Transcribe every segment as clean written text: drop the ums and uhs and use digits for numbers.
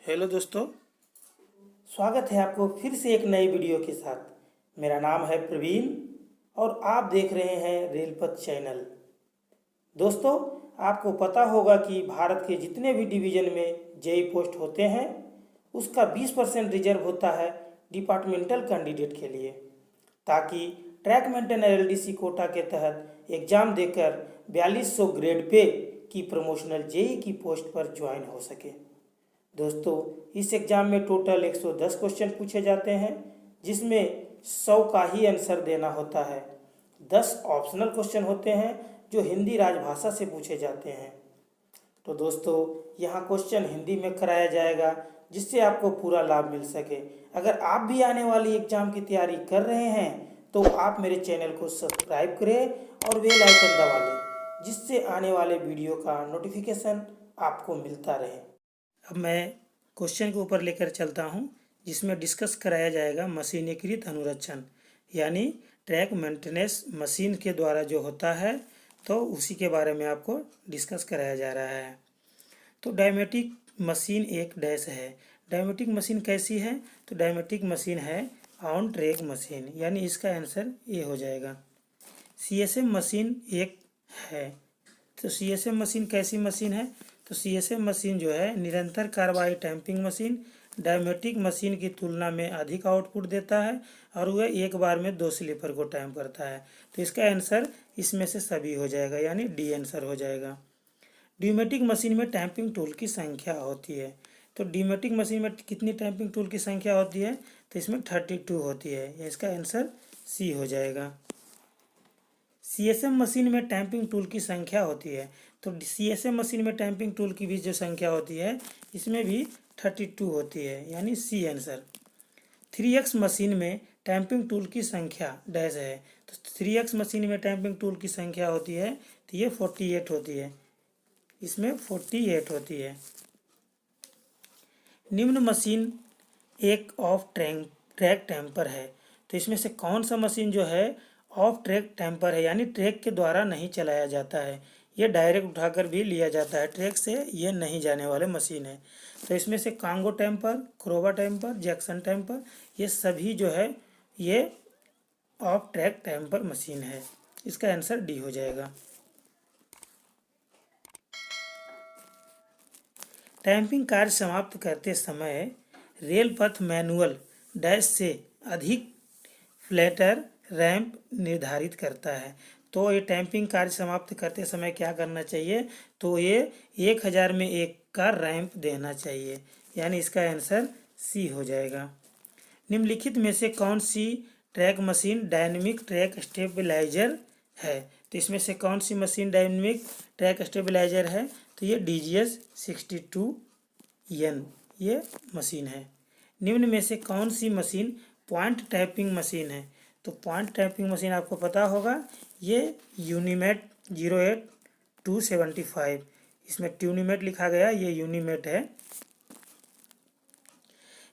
Hello दोस्तों, स्वागत है आपको फिर से एक नई वीडियो के साथ। मेरा नाम है प्रवीण और आप देख रहे हैं रेलपथ चैनल। दोस्तों, आपको पता होगा कि भारत के जितने भी डिवीज़न में जेई पोस्ट होते हैं उसका 20% रिजर्व होता है डिपार्टमेंटल कैंडिडेट के लिए, ताकि ट्रैक मेंटेनर एलडीसी कोटा के तहत एग्ज़ाम देकर 4200 ग्रेड पे की प्रमोशनल जेई की पोस्ट पर ज्वाइन हो सके। दोस्तों, इस एग्ज़ाम में टोटल 110 क्वेश्चन पूछे जाते हैं, जिसमें 100 का ही आंसर देना होता है। 10 ऑप्शनल क्वेश्चन होते हैं जो हिंदी राजभाषा से पूछे जाते हैं। तो दोस्तों, यहाँ क्वेश्चन हिंदी में कराया जाएगा, जिससे आपको पूरा लाभ मिल सके। अगर आप भी आने वाली एग्ज़ाम की तैयारी कर रहे हैं तो आप मेरे चैनल को सब्सक्राइब करें और बेल आइकन दबा लें, जिससे आने वाले वीडियो का नोटिफिकेशन आपको मिलता रहे। अब मैं क्वेश्चन के ऊपर लेकर चलता हूँ, जिसमें डिस्कस कराया जाएगा मशीनीकृत अनुरक्षण, यानी ट्रैक मेंटेनेंस मशीन के द्वारा जो होता है, तो उसी के बारे में आपको डिस्कस कराया जा रहा है। तो डायमेटिक मशीन एक डैश है। डायमेटिक मशीन कैसी है? तो डायमेटिक मशीन है ऑन ट्रैक मशीन, यानी इसका आंसर ए हो जाएगा। सीएसएम मशीन एक है। तो सीएसएम मशीन कैसी मशीन है? तो सीएसएम मशीन जो है निरंतर कार्रवाई टैंपिंग मशीन, डायमेटिक मशीन की तुलना में अधिक आउटपुट देता है और वह एक बार में 2 स्लीपर को टाइम करता है। तो इसका आंसर इसमें से सभी हो जाएगा, यानी डी आंसर हो जाएगा। ड्यूमेटिक मशीन में टैंपिंग टूल की संख्या होती है। तो ड्यूमेटिक मशीन में कितनी टैंपिंग टूल की संख्या होती है? तो इसमें 32 होती है। इसका आंसर सी हो जाएगा। सीएसएम मशीन में टैंपिंग टूल की संख्या होती है। तो सीएसएम मशीन में टैंपिंग टूल की भी जो संख्या होती है, इसमें भी 32 होती है, यानी सी आंसर। 3x मशीन में टैंपिंग टूल की संख्या डैश है। तो 3x मशीन में टैंपिंग टूल की संख्या होती है, तो ये 48 होती है, इसमें 48 होती है। निम्न मशीन एक ऑफ ट्रैक टैंपर है। तो इसमें से कौन सा मशीन जो है ऑफ ट्रैक टैंपर है, यानी ट्रैक के द्वारा नहीं चलाया जाता है। ये डायरेक्ट उठाकर भी लिया जाता है, ट्रैक से ये नहीं जाने वाले मशीन है। तो इसमें से कांगो टैंपर, क्रोवा टैंपर, जैक्सन टैंपर, ये सभी जो है ये ऑफ ट्रैक टैंपर मशीन है। इसका आंसर डी हो जाएगा। टैंपिंग कार्य समाप्त करते समय रेल पथ मैनुअल डैश से अधिक फ्लैटर रैंप निर्धारित करता है। तो ये टैंपिंग कार्य समाप्त करते समय क्या करना चाहिए? तो ये 1000 में 1 का रैंप देना चाहिए, यानी इसका आंसर सी हो जाएगा। निम्नलिखित में से कौन सी track machine dynamic track stabiliser है? तो इसमें से कौन सी मशीन डायनेमिक ट्रैक स्टेबलाइजर है? तो ये DGS 62N ये मशीन है। निम्न में से कौन सी मशीन पॉइंट टैपिंग मशीन है? तो पॉइंट टैपिंग मशीन आपको पता होगा, ये यूनिमेट 08275, इसमें ट्यूनिमेट लिखा गया, ये यूनिमेट है।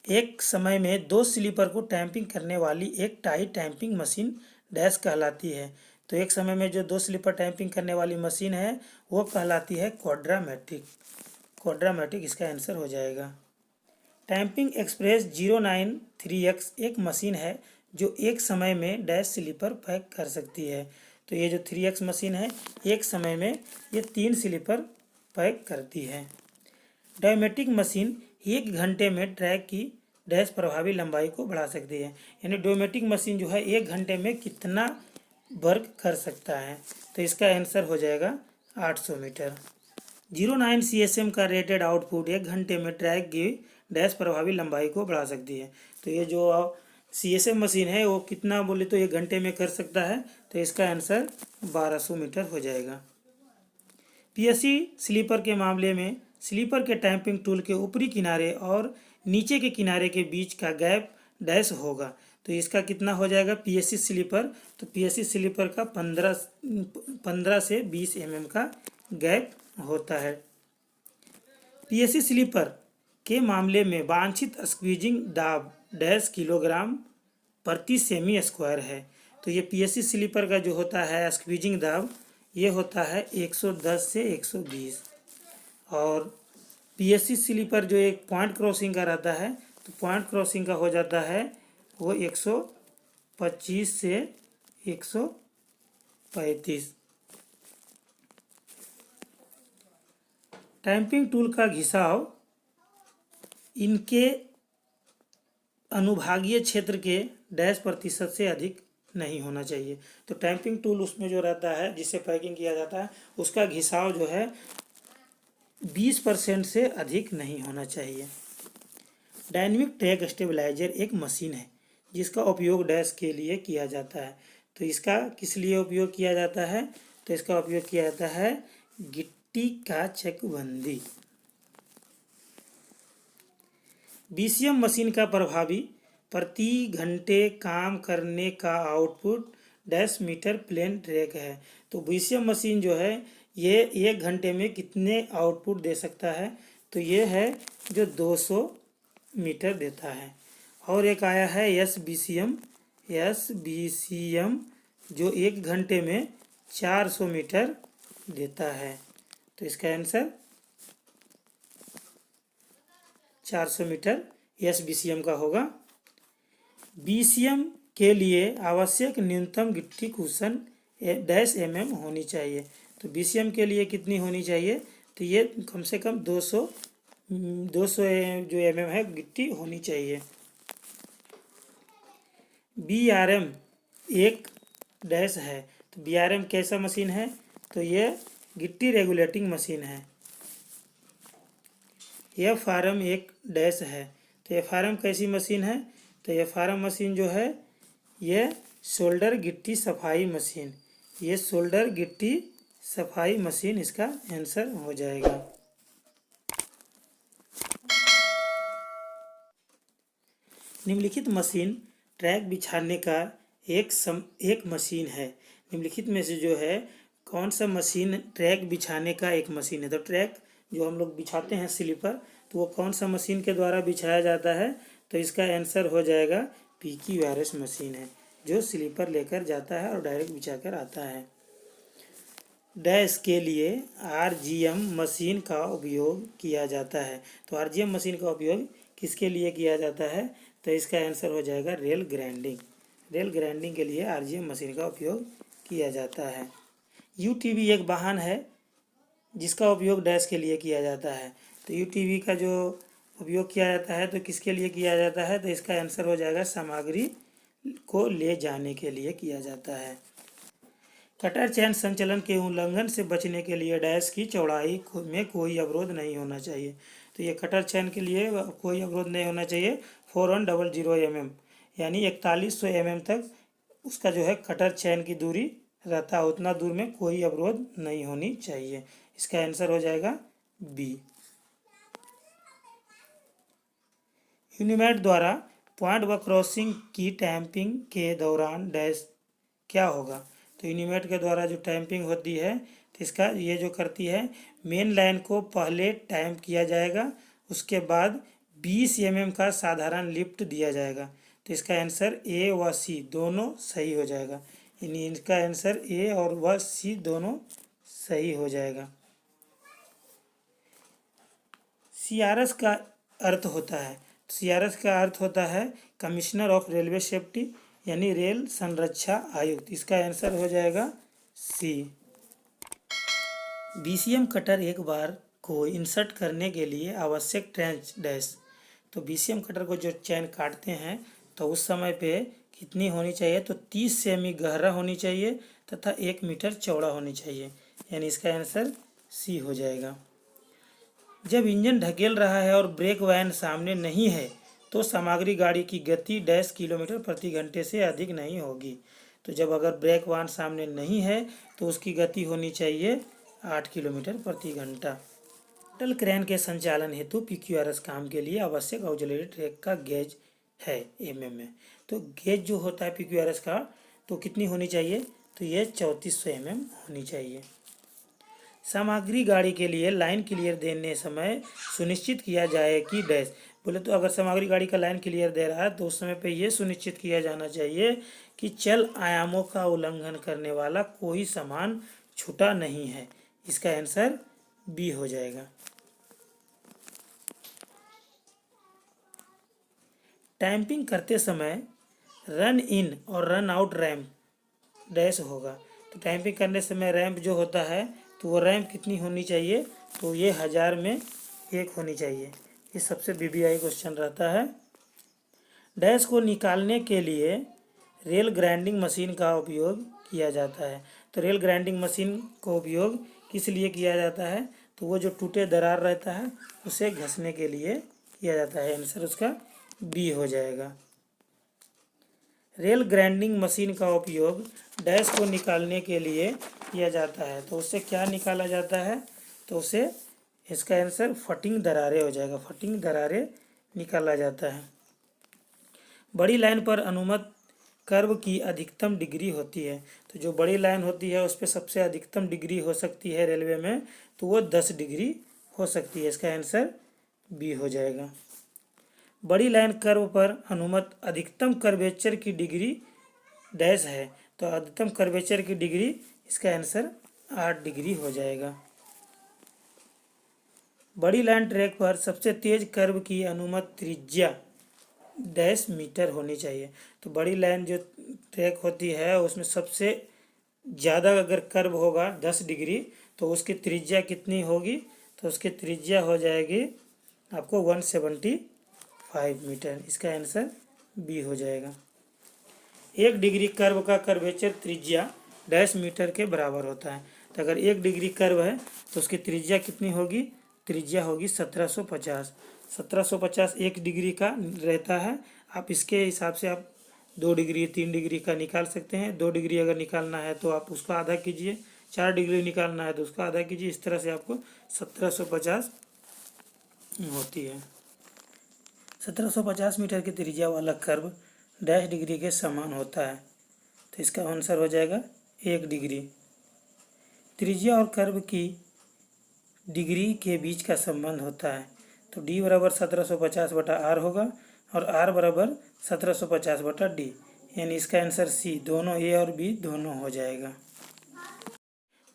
एक समय में 2 स्लीपर को टैंपिंग करने वाली एक टाई टैंपिंग मशीन डैश कहलाती है। तो एक समय में जो 2 स्लीपर टैंपिंग करने वाली मशीन है वो कहलाती है क्वाड्रामेट्रिक। क्वाड्रामेट्रिक इसका आंसर हो जाएगा। टैंपिंग एक्सप्रेस 093X एक मशीन है जो एक समय में डैश स्लीपर पैक कर सकती है। तो ये जो 3X मशीन है, एक समय में ये 3 स्लीपर पैक करती है। डायमेटिक मशीन 1 घंटे में ट्रैक की डैश प्रभावी लंबाई को बढ़ा सकती है, यानी डायमेटिक मशीन जो है 1 घंटे में कितना वर्क कर सकता है? तो इसका आंसर हो जाएगा 800 मीटर। 09 CSM का रेटेड आउटपुट 1 घंटे में ट्रैक की डैश प्रभावी लंबाई को बढ़ा सकती है। तो ये जो CSM मशीन है वो कितना बोले तो 1 घंटे में कर सकता है, तो इसका आंसर 1200 मीटर हो जाएगा। PSC स्लीपर के मामले में स्लीपर के टैंपिंग टूल के ऊपरी किनारे और नीचे के किनारे के बीच का गैप डैश होगा। तो इसका कितना हो जाएगा PSC स्लीपर? तो PSC स्लीपर का 15 से 20 mm का गैप होता है। PSC स्लीपर के मामले में वांछित स्क्वीजिंग दाब डैश किलोग्राम प्रति सेमी स्क्वायर है। तो ये PSC स्लीपर का जो होता है स्क्वीजिंग दाब, ये होता है 110 से 120, और पीएससी स्लीपर जो एक पॉइंट क्रॉसिंग का रहता है, तो पॉइंट क्रॉसिंग का हो जाता है वो 125 से 135। टैंपिंग टूल का घिसाव इनके अनुभागीय क्षेत्र के %% से अधिक नहीं होना चाहिए। तो टैंपिंग टूल उसमें जो रहता है जिससे पैकिंग किया जाता है, उसका घिसाव जो है 20% से अधिक नहीं होना चाहिए। डायनेमिक ट्रैक स्टेबलाइजर एक मशीन है जिसका उपयोग डैश के लिए किया जाता है। तो इसका किस लिए उपयोग किया जाता है? तो इसका उपयोग किया जाता है गिट्टी का चकबंदी। बीसीएम मशीन का प्रभावी प्रति घंटे काम करने का आउटपुट $मीटर प्लेन ट्रैक है। तो बीसीएम मशीन जो है ये 1 घंटे में कितने आउटपुट दे सकता है? तो ये है जो 200 मीटर देता है। और एक आया है एसबीसीएम जो 1 घंटे में 400 मीटर देता है। तो इसका आंसर 400 मीटर एसबीसीएम का होगा। बीसीएम के लिए आवश्यक न्यूनतम गिट्टी कुशन -mm होनी चाहिए। तो बीसीएम के लिए कितनी होनी चाहिए? तो ये कम से कम 200 जो mm है गिट्टी होनी चाहिए। बीआरएम एक डैश है। तो बीआरएम कैसा मशीन है? तो ये गिट्टी रेगुलेटिंग मशीन है। एफआरएम एक डैश है। तो एफआरएम कैसी मशीन है? तो एफआरएम मशीन जो है ये शोल्डर गिट्टी सफाई मशीन, ये शोल्डर गिट्टी सफाई मशीन इसका आंसर हो जाएगा। निम्नलिखित मशीन ट्रैक बिछाने का एक मशीन है। निम्नलिखित में से जो है कौन सा मशीन ट्रैक बिछाने का एक मशीन है? तो ट्रैक जो हम लोग बिछाते हैं स्लीपर, तो वो कौन सा मशीन के द्वारा बिछाया जाता है? तो इसका आंसर हो जाएगा PQRS मशीन है, जो स्लीपर लेकर जाता है और डायरेक्ट बिछाकर आता है। डैश के लिए RGM मशीन का उपयोग किया जाता है। तो RGM मशीन का उपयोग किसके लिए किया जाता है? तो इसका आंसर हो जाएगा रेल ग्राइंडिंग। रेल ग्राइंडिंग के लिए RGM मशीन का उपयोग किया जाता है। UTV एक वाहन है जिसका उपयोग डैश के लिए किया जाता है। तो UTV का जो उपयोग किया जाता है तो किसके लिए किया जाता है? तो इसका आंसर हो जाएगा सामग्री को ले जाने के लिए किया जाता है। कटर चैन संचलन के उल्लंघन से बचने के लिए डैश की चौड़ाई में कोई अवरोध नहीं होना चाहिए। तो ये कटर चैन के लिए कोई अवरोध नहीं होना चाहिए। 4100 mm यानी 4100 mm तक उसका जो है कटर चैन की दूरी रहता है, उतना दूर में कोई अवरोध नहीं होनी चाहिए। इसका आंसर हो जाएगा बी। यूनिमैट द्वारा पॉइंट व क्रॉसिंग की टैंपिंग के दौरान डैश क्या होगा? तो यूनिमैट के द्वारा जो टैंपिंग होती है तो इसका ये जो करती है, मेन लाइन को पहले टैंप किया जाएगा, उसके बाद 20 mm का साधारण लिफ्ट दिया जाएगा। तो इसका आंसर ए व सी दोनों सही हो जाएगा। यानी इसका आंसर ए और व सी दोनों सही हो जाएगा। CRS का अर्थ होता है, CRS का अर्थ होता है कमिश्नर ऑफ रेलवे सेफ्टी, यानी रेल संरक्षा आयुक्त। इसका आंसर हो जाएगा सी। BCM कटर एक बार को इंसर्ट करने के लिए आवश्यक ट्रेंच डैश। तो BCM कटर को जो चैन काटते हैं तो उस समय पे कितनी होनी चाहिए? तो 30 सेमी गहरा होनी चाहिए तथा 1 मीटर चौड़ा होनी चाहिए। यानी इसका आंसर सी हो जाएगा। जब इंजन ढकेल रहा है और ब्रेक वैन सामने नहीं है तो सामग्री गाड़ी की गति किलोमीटर प्रति घंटे से अधिक नहीं होगी। तो जब अगर ब्रेक वैन सामने नहीं है तो उसकी गति होनी चाहिए 8 किलोमीटर प्रति घंटा। मेटल क्रेन के संचालन हेतु PQRS काम के लिए आवश्यक ऑक्सिलरी ट्रैक का गेज है mm में। तो गेज जो होता है PQRS का तो कितनी होनी चाहिए? तो ये 3400 mm होनी चाहिए। सामग्री गाड़ी के लिए लाइन क्लियर देने समय सुनिश्चित किया जाए कि डैश। बोले तो अगर सामग्री गाड़ी का लाइन क्लियर दे रहा है तो उस समय पे ये सुनिश्चित किया जाना चाहिए कि चल आयामों का उल्लंघन करने वाला कोई सामान छूटा नहीं है। इसका आंसर बी हो जाएगा। टैंपिंग करते समय रन इन और रन आउट रैंप डैश होगा। तो टैंपिंग करने समय रैंप जो होता है तो वो रैंप कितनी होनी चाहिए, तो ये 1000 में 1 होनी चाहिए। ये सबसे BBI क्वेश्चन रहता है। डैश को निकालने के लिए रेल ग्राइंडिंग मशीन का उपयोग किया जाता है। तो रेल ग्राइंडिंग मशीन का उपयोग किस लिए किया जाता है, तो वो जो टूटे दरार रहता है उसे घसने के लिए किया जाता है। आंसर उसका बी हो जाएगा। रेल ग्राइंडिंग मशीन का उपयोग डैश को निकालने के लिए किया जाता है। तो उससे क्या निकाला जाता है, तो उसे इसका आंसर फटिंग दरारें हो जाएगा। फटिंग दरारें निकाला जाता है। बड़ी लाइन पर अनुमत कर्व की अधिकतम डिग्री होती है। तो जो बड़ी लाइन होती है उस पर सबसे अधिकतम डिग्री हो सकती है रेलवे में, तो वो 10 डिग्री हो सकती है। इसका आंसर बी हो जाएगा। बड़ी लाइन कर्व पर अनुमत अधिकतम कर्वेचर की डिग्री डैश है। तो अधिकतम कर्वेचर की डिग्री, इसका आंसर 8 डिग्री हो जाएगा। बड़ी लाइन ट्रैक पर सबसे तेज कर्व की अनुमत त्रिज्या डैश मीटर होनी चाहिए। तो बड़ी लाइन जो ट्रैक होती है उसमें सबसे ज़्यादा अगर कर्व होगा 10 डिग्री, तो उसकी त्रिज्या कितनी होगी, तो उसकी त्रिज्या हो जाएगी आपको 175 मीटर। इसका आंसर बी हो जाएगा। 1 डिग्री कर्व का कर्वेचर त्रिज्या डैश मीटर के बराबर होता है। तो अगर 1 डिग्री कर्व है तो उसकी त्रिज्या कितनी होगी, त्रिज्या होगी 1750। 1750 1 डिग्री का रहता है। आप इसके हिसाब से आप 2 डिग्री 3 डिग्री का निकाल सकते हैं। 2 डिग्री अगर निकालना है तो आप उसका आधा कीजिए, 4 डिग्री निकालना है तो उसका आधा कीजिए। इस तरह से आपको 1750 होती है। 1750 मीटर की त्रिज्या वाला कर्व डैश डिग्री के समान होता है। तो इसका आंसर हो जाएगा 1 डिग्री। त्रिज्या और कर्व की डिग्री के बीच का संबंध होता है। तो डी बराबर 1750/r होगा और आर बराबर 1750/d, यानी इसका आंसर सी, दोनों ए और बी दोनों हो जाएगा।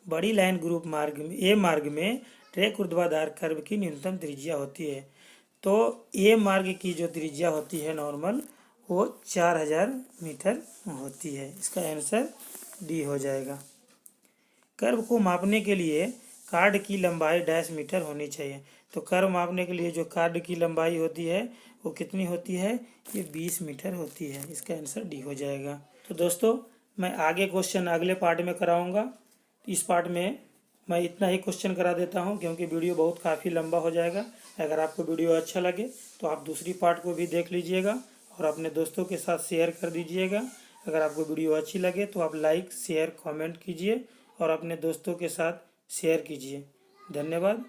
बड़ी लाइन ग्रुप मार्ग में ए मार्ग में ट्रैक ऊर्ध्वाधर कर्व की न्यूनतम त्रिज्या होती है। तो ए मार्ग की जो त्रिज्या होती है नॉर्मल, वो 4000 मीटर होती है। इसका आंसर डी हो जाएगा। कर्व को मापने के लिए कार्ड की लंबाई डैश मीटर होनी चाहिए। तो कर्व मापने के लिए जो कार्ड की लंबाई होती है वो कितनी होती है, ये 20 मीटर होती है। इसका आंसर डी हो जाएगा। तो दोस्तों, मैं आगे क्वेश्चन अगले पार्ट में कराऊंगा। इस पार्ट में मैं इतना ही क्वेश्चन करा देता हूं, क्योंकि वीडियो बहुत काफ़ी लंबा हो जाएगा। अगर आपको वीडियो अच्छा लगे तो आप दूसरी पार्ट को भी देख लीजिएगा और अपने दोस्तों के साथ शेयर कर दीजिएगा। अगर आपको वीडियो अच्छी लगे तो आप लाइक शेयर कमेंट कीजिए और अपने दोस्तों के साथ शेयर कीजिए। धन्यवाद।